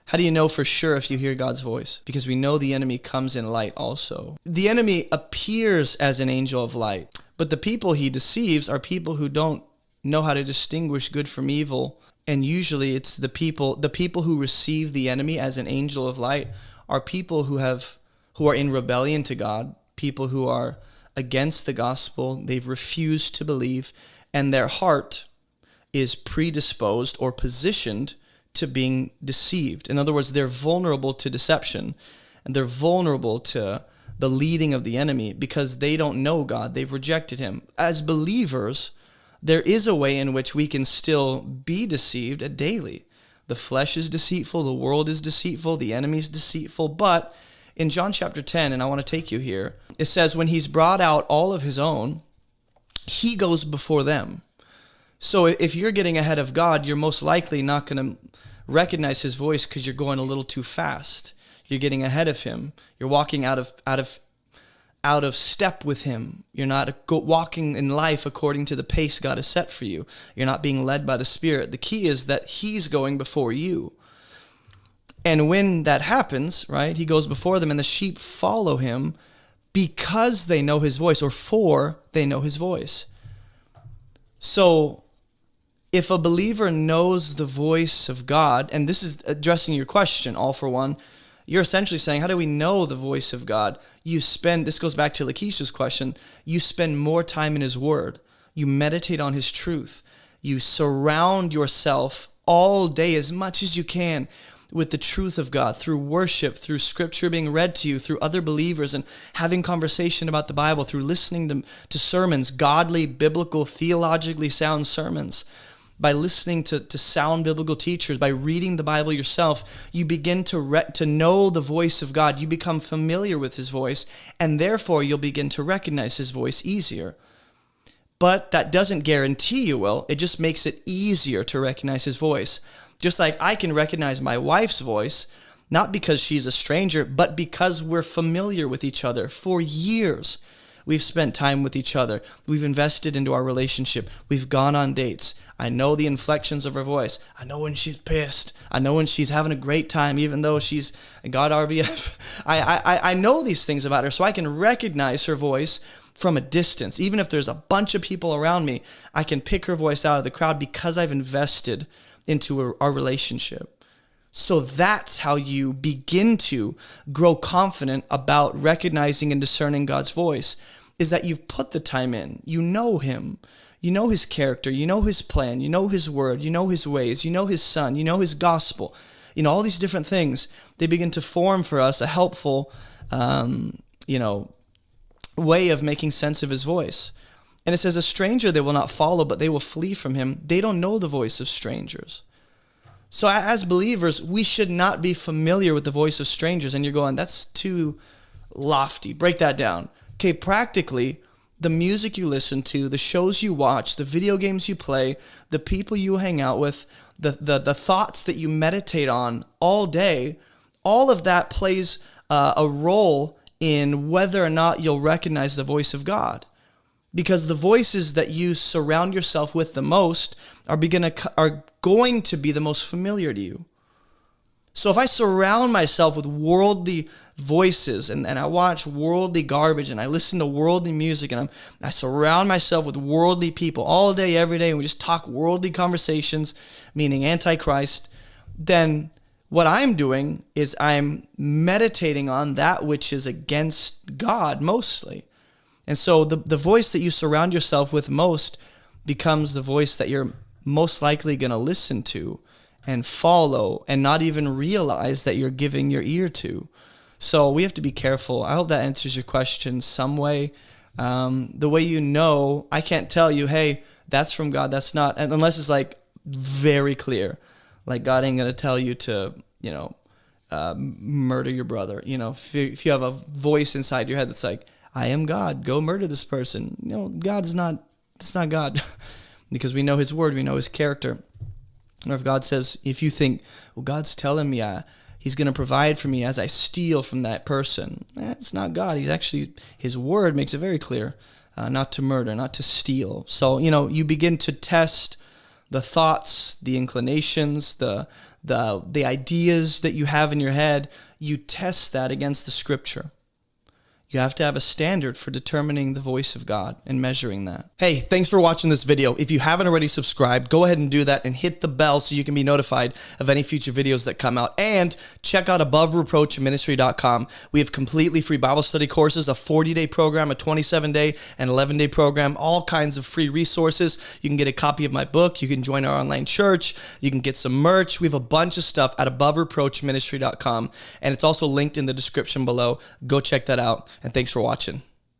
How do you know for sure if you hear God's voice? Because we know the enemy comes in light also. The enemy appears as an angel of light, but the people he deceives are people who don't know how to distinguish good from evil. And usually it's the people who receive the enemy as an angel of light are people who are in rebellion to God, people who are against the gospel. They've refused to believe, and their heart is predisposed or positioned to being deceived. In other words, they're vulnerable to deception, and they're vulnerable to the leading of the enemy because they don't know God. They've rejected him. As believers, there is a way in which we can still be deceived daily. The flesh is deceitful, the world is deceitful, the enemy is deceitful. But in John chapter 10, and I want to take you here, it says when he's brought out all of his own, he goes before them. So if you're getting ahead of God, you're most likely not going to recognize his voice because you're going a little too fast. You're getting ahead of him. You're walking out of step with him. You're not walking in life according to the pace God has set for you. You're not being led by the Spirit. The key is that he's going before you. And when that happens, right, he goes before them and the sheep follow him because they know his voice, or for they know his voice. So if a believer knows the voice of God, and this is addressing your question, all for one, you're essentially saying, how do we know the voice of God? This goes back to Lakeisha's question, you spend more time in his word. You meditate on his truth. You surround yourself all day as much as you can with the truth of God through worship, through scripture being read to you, through other believers and having conversation about the Bible, through listening to sermons, godly, biblical, theologically sound sermons. By listening to sound biblical teachers, by reading the Bible yourself, you begin to know the voice of God. You become familiar with his voice, and therefore you'll begin to recognize his voice easier. But that doesn't guarantee you will. It just makes it easier to recognize his voice. Just like I can recognize my wife's voice, not because she's a stranger, but because we're familiar with each other for years. We've spent time with each other. We've invested into our relationship. We've gone on dates. I know the inflections of her voice. I know when she's pissed. I know when she's having a great time, even though she's got RBF. I know these things about her, so I can recognize her voice from a distance. Even if there's a bunch of people around me, I can pick her voice out of the crowd because I've invested into our relationship. So that's how you begin to grow confident about recognizing and discerning God's voice, is that you've put the time in. You know him. You know his character. You know his plan. You know his word. You know his ways. You know his son. You know his gospel. You know, all these different things, they begin to form for us a helpful, way of making sense of his voice. And it says, a stranger they will not follow, but they will flee from him. They don't know the voice of strangers. So as believers, we should not be familiar with the voice of strangers. And you're going, that's too lofty. Break that down. Okay, practically, the music you listen to, the shows you watch, the video games you play, the people you hang out with, the thoughts that you meditate on all day, all of that plays a role in whether or not you'll recognize the voice of God. Because the voices that you surround yourself with the most are going to be the most familiar to you. So if I surround myself with worldly voices and I watch worldly garbage and I listen to worldly music and I surround myself with worldly people all day, every day, and we just talk worldly conversations, meaning Antichrist, then what I'm doing is I'm meditating on that which is against God mostly. And so the voice that you surround yourself with most becomes the voice that you're most likely going to listen to and follow and not even realize that you're giving your ear to. So we have to be careful. I hope that answers your question some way. The way you know, I can't tell you, hey, that's from God, that's not, unless it's like very clear. Like God ain't going to tell you to, murder your brother. If you have a voice inside your head that's like, I am God, go murder this person. That's not God. Because we know his word, we know his character. Or if God says, if you think, well, God's telling me he's going to provide for me as I steal from that person. It's not God. His word makes it very clear not to murder, not to steal. So, you begin to test the thoughts, the inclinations, the ideas that you have in your head, you test that against the scripture. You have to have a standard for determining the voice of God and measuring that. Hey, thanks for watching this video. If you haven't already subscribed, go ahead and do that and hit the bell so you can be notified of any future videos that come out. And check out AboveReproachMinistry.com. We have completely free Bible study courses, a 40-day program, a 27-day, and 11-day program, all kinds of free resources. You can get a copy of my book. You can join our online church. You can get some merch. We have a bunch of stuff at AboveReproachMinistry.com. And it's also linked in the description below. Go check that out. And thanks for watching.